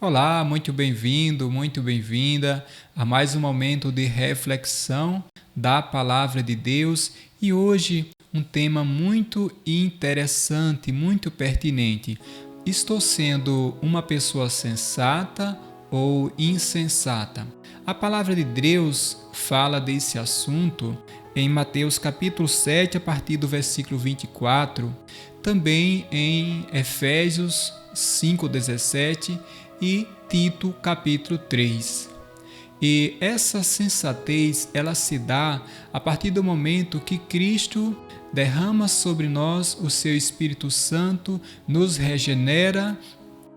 Olá, muito bem-vindo, muito bem-vinda a mais um momento de reflexão da Palavra de Deus e hoje um tema muito interessante, muito pertinente. Estou sendo uma pessoa sensata ou insensata? A Palavra de Deus fala desse assunto em Mateus capítulo 7, a partir do versículo 24, também em Efésios 5:17 e Tito capítulo 3. E essa sensatez, ela se dá a partir do momento que Cristo derrama sobre nós o seu Espírito Santo, nos regenera,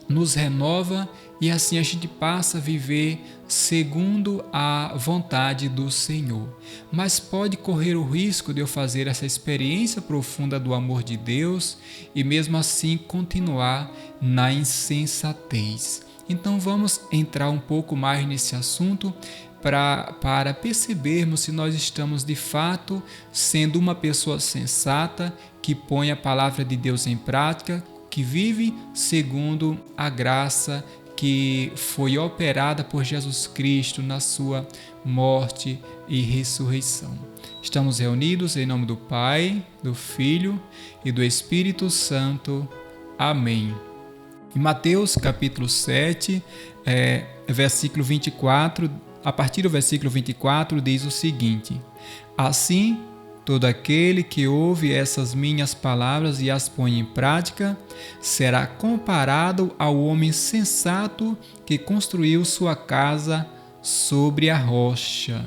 nos renova e assim a gente passa a viver segundo a vontade do Senhor. Mas pode correr o risco de eu fazer essa experiência profunda do amor de Deus e mesmo assim continuar na insensatez. Então vamos entrar um pouco mais nesse assunto para percebermos se nós estamos de fato sendo uma pessoa sensata que põe a palavra de Deus em prática, que vive segundo a graça que foi operada por Jesus Cristo na sua morte e ressurreição. Estamos reunidos em nome do Pai, do Filho e do Espírito Santo. Amém. Em Mateus capítulo 7, versículo 24, a partir do versículo 24 diz o seguinte: Assim, todo aquele que ouve essas minhas palavras e as põe em prática, será comparado ao homem sensato que construiu sua casa sobre a rocha.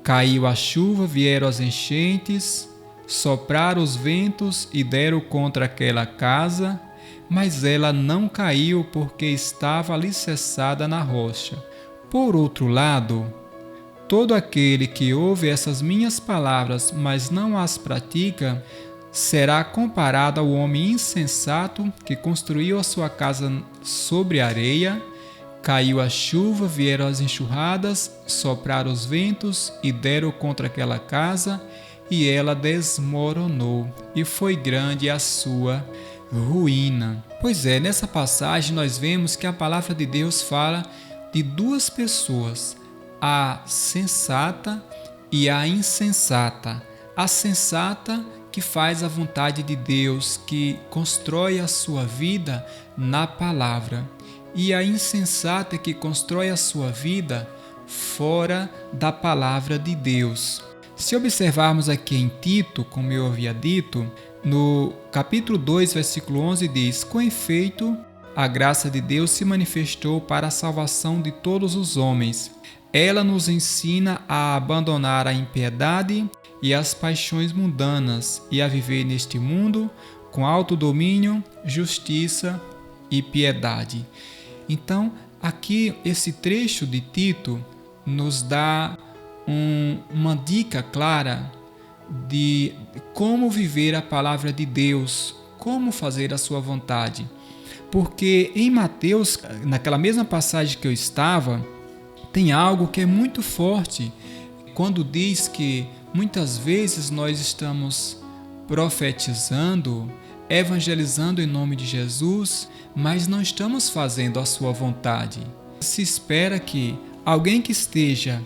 Caiu a chuva, vieram as enchentes, sopraram os ventos e deram contra aquela casa, mas ela não caiu porque estava alicerçada na rocha. Por outro lado, todo aquele que ouve essas minhas palavras, mas não as pratica, será comparado ao homem insensato que construiu a sua casa sobre a areia. Caiu a chuva, vieram as enxurradas, sopraram os ventos e deram contra aquela casa, e ela desmoronou, e foi grande a sua ruína. Pois é, nessa passagem nós vemos que a palavra de Deus fala de duas pessoas, a sensata e a insensata. A sensata que faz a vontade de Deus, que constrói a sua vida na palavra, e a insensata que constrói a sua vida fora da palavra de Deus. Se observarmos aqui em Tito, como eu havia dito, no capítulo 2, versículo 11 diz: Com efeito, a graça de Deus se manifestou para a salvação de todos os homens. Ela nos ensina a abandonar a impiedade e as paixões mundanas e a viver neste mundo com autodomínio, justiça e piedade. Então, aqui esse trecho de Tito nos dá uma dica clara de como viver a palavra de Deus, como fazer a sua vontade. Porque em Mateus, naquela mesma passagem que eu estava, tem algo que é muito forte, quando diz que muitas vezes nós estamos profetizando, evangelizando em nome de Jesus, mas não estamos fazendo a sua vontade. Se espera que alguém que esteja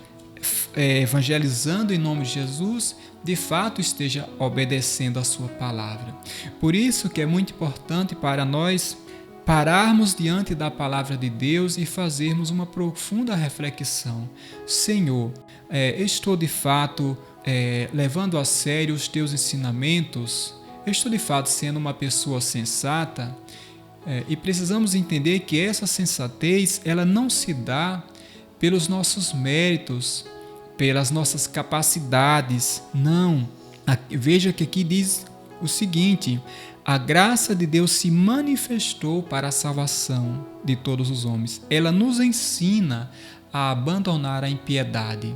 evangelizando em nome de Jesus, de fato esteja obedecendo a sua palavra. Por isso que é muito importante para nós pararmos diante da palavra de Deus e fazermos uma profunda reflexão. Senhor, eu estou de fato levando a sério os teus ensinamentos? Eu estou de fato sendo uma pessoa sensata? E precisamos entender que essa sensatez, ela não se dá pelos nossos méritos, pelas nossas capacidades. Não. Veja que aqui diz o seguinte: a graça de Deus se manifestou para a salvação de todos os homens. Ela nos ensina a abandonar a impiedade.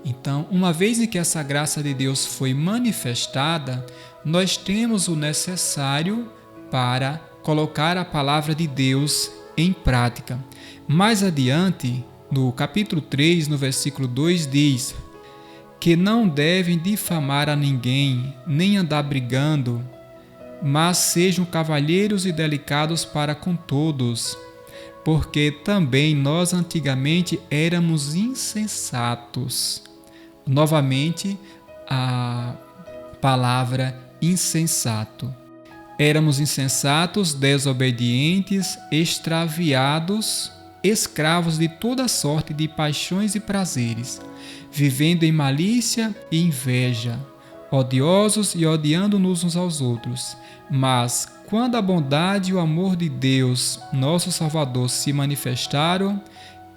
Então, uma vez em que essa graça de Deus foi manifestada, nós temos o necessário para colocar a palavra de Deus em prática. Mais adiante, no capítulo 3, no versículo 2, diz que não devem difamar a ninguém, nem andar brigando, mas sejam cavalheiros e delicados para com todos. porque também nós antigamente éramos insensatos. Novamente, a palavra insensato. Éramos insensatos, desobedientes, extraviados, escravos de toda sorte de paixões e prazeres, vivendo em malícia e inveja, odiosos e odiando-nos uns aos outros. Mas, quando a bondade e o amor de Deus, nosso Salvador, se manifestaram,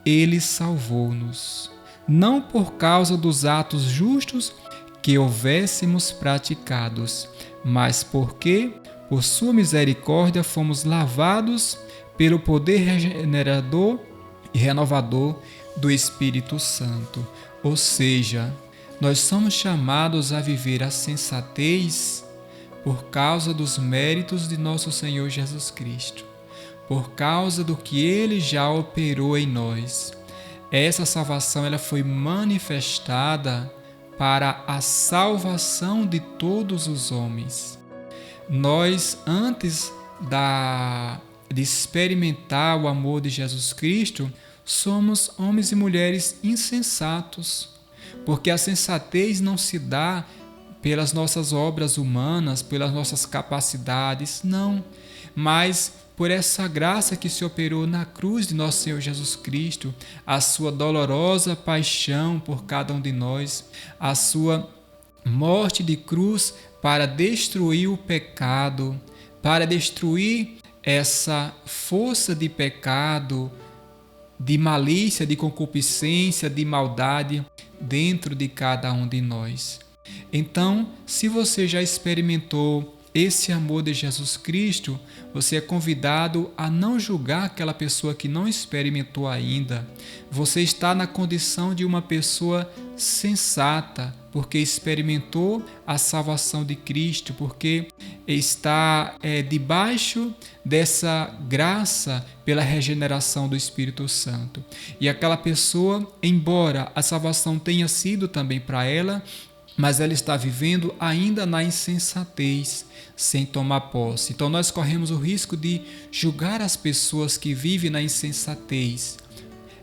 Ele salvou-nos, não por causa dos atos justos que houvéssemos praticados, mas porque, por sua misericórdia, fomos lavados pelo poder regenerador e renovador do Espírito Santo. Ou seja, nós somos chamados a viver a sensatez por causa dos méritos de nosso Senhor Jesus Cristo, por causa do que Ele já operou em nós. Essa salvação ela foi manifestada para a salvação de todos os homens. Nós, antes de experimentar o amor de Jesus Cristo, somos homens e mulheres insensatos, porque a sensatez não se dá pelas nossas obras humanas, pelas nossas capacidades, não, mas por essa graça que se operou na cruz de nosso Senhor Jesus Cristo, a sua dolorosa paixão por cada um de nós, a sua morte de cruz para destruir o pecado, para destruir essa força de pecado, de malícia, de concupiscência, de maldade dentro de cada um de nós. Então, se você já experimentou esse amor de Jesus Cristo, você é convidado a não julgar aquela pessoa que não experimentou ainda. Você está na condição de uma pessoa sensata, porque experimentou a salvação de Cristo, porque está debaixo dessa graça pela regeneração do Espírito Santo. E aquela pessoa, embora a salvação tenha sido também para ela, mas ela está vivendo ainda na insensatez, sem tomar posse. Então nós corremos o risco de julgar as pessoas que vivem na insensatez.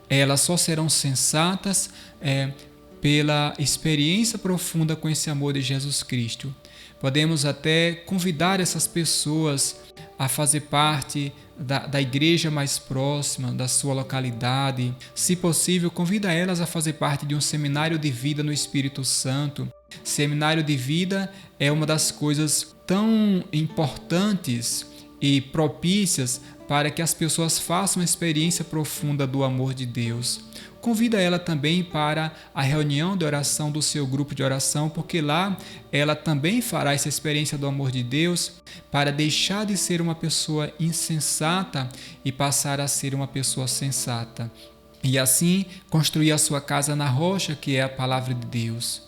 Elas só serão sensatas pela experiência profunda com esse amor de Jesus Cristo. Podemos até convidar essas pessoas a fazer parte da igreja mais próxima, da sua localidade. Se possível, convida elas a fazer parte de um seminário de vida no Espírito Santo. Seminário de vida é uma das coisas tão importantes e propícias para que as pessoas façam uma experiência profunda do amor de Deus. Convida ela também para a reunião de oração do seu grupo de oração, porque lá ela também fará essa experiência do amor de Deus para deixar de ser uma pessoa insensata e passar a ser uma pessoa sensata. E assim construir a sua casa na rocha, que é a palavra de Deus.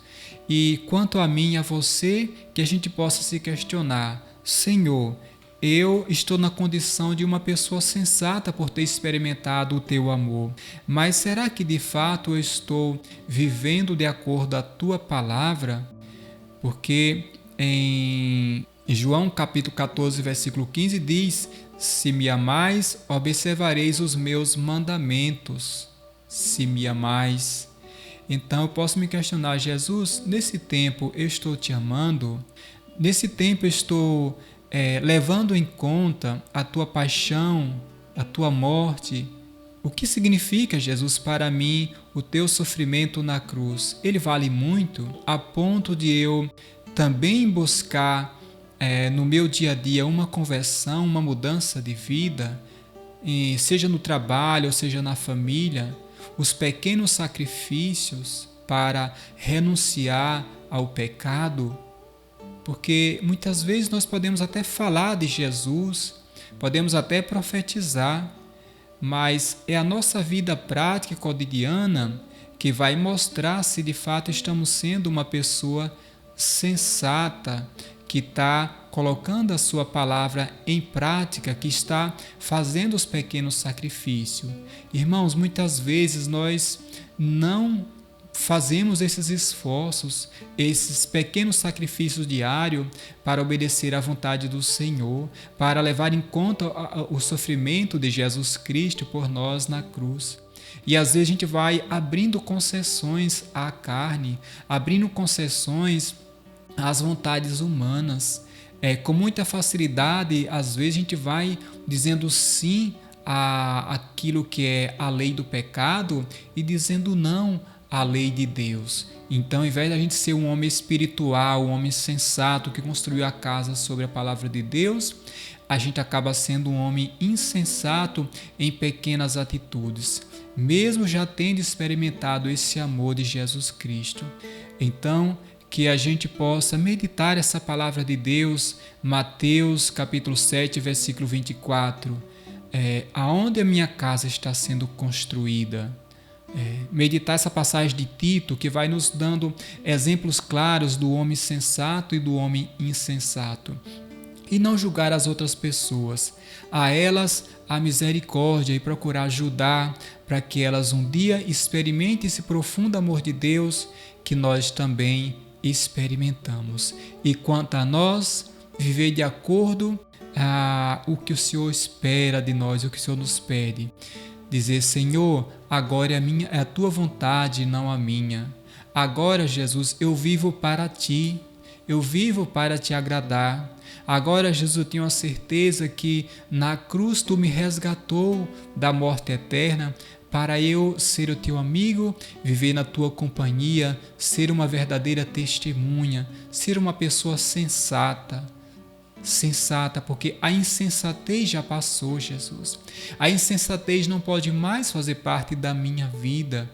E quanto a mim e a você, que a gente possa se questionar: Senhor, eu estou na condição de uma pessoa sensata por ter experimentado o teu amor, mas será que de fato eu estou vivendo de acordo à tua palavra? Porque em João capítulo 14, versículo 15 diz: se me amais, observareis os meus mandamentos. Se me amais. Então eu posso me questionar: Jesus, nesse tempo eu estou te amando? Nesse tempo eu estou levando em conta a tua paixão, a tua morte? O que significa, Jesus, para mim o teu sofrimento na cruz? Ele vale muito a ponto de eu também buscar no meu dia a dia uma conversão, uma mudança de vida, seja no trabalho, ou seja na família, os pequenos sacrifícios para renunciar ao pecado? Porque muitas vezes nós podemos até falar de Jesus, podemos até profetizar, mas é a nossa vida prática cotidiana que vai mostrar se de fato estamos sendo uma pessoa sensata, que está colocando a sua palavra em prática, que está fazendo os pequenos sacrifícios. Irmãos, muitas vezes nós não fazemos esses esforços, esses pequenos sacrifícios diários para obedecer à vontade do Senhor, para levar em conta o sofrimento de Jesus Cristo por nós na cruz. E às vezes a gente vai abrindo concessões à carne, abrindo concessões às vontades humanas. Com muita facilidade, às vezes a gente vai dizendo sim àquilo que é a lei do pecado e dizendo não à lei de Deus. Então, ao invés de a gente ser um homem espiritual, um homem sensato que construiu a casa sobre a palavra de Deus, a gente acaba sendo um homem insensato em pequenas atitudes, mesmo já tendo experimentado esse amor de Jesus Cristo. Então, que a gente possa meditar essa palavra de Deus, Mateus capítulo 7, versículo 24. Aonde a minha casa está sendo construída? Meditar essa passagem de Tito, que vai nos dando exemplos claros do homem sensato e do homem insensato. E não julgar as outras pessoas. A elas a misericórdia e procurar ajudar para que elas um dia experimentem esse profundo amor de Deus que nós também experimentamos. E quanto a nós, viver de acordo o que o Senhor espera de nós, o que o Senhor nos pede. Dizer, Senhor, agora é a tua vontade, não a minha. Agora, Jesus, eu vivo para ti, eu vivo para te agradar. Agora, Jesus, eu tenho a certeza que na cruz tu me resgatou da morte eterna para eu ser o teu amigo, viver na tua companhia, ser uma verdadeira testemunha, ser uma pessoa sensata, porque a insensatez já passou, Jesus. A insensatez não pode mais fazer parte da minha vida,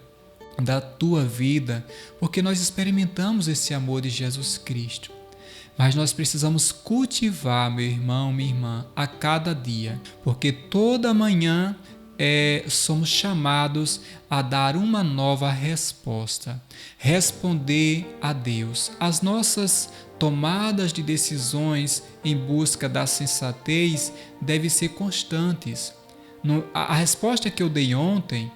da tua vida, porque nós experimentamos esse amor de Jesus Cristo. Mas nós precisamos cultivar, meu irmão, minha irmã, a cada dia, porque toda manhã somos chamados a dar uma nova resposta, responder a Deus. As nossas tomadas de decisões em busca da sensatez devem ser constantes. A resposta que eu dei ontem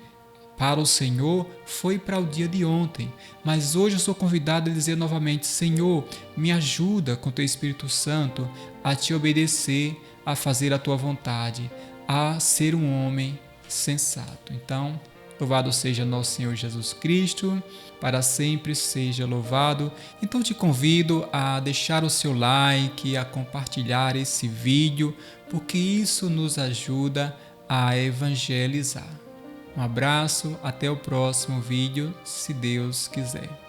para o Senhor foi para o dia de ontem, mas hoje eu sou convidado a dizer novamente, Senhor, me ajuda com teu Espírito Santo a te obedecer, a fazer a tua vontade, a ser um homem sensato. Então, louvado seja nosso Senhor Jesus Cristo, para sempre seja louvado. Então te convido a deixar o seu like, a compartilhar esse vídeo, porque isso nos ajuda a evangelizar. Um abraço, até o próximo vídeo, se Deus quiser.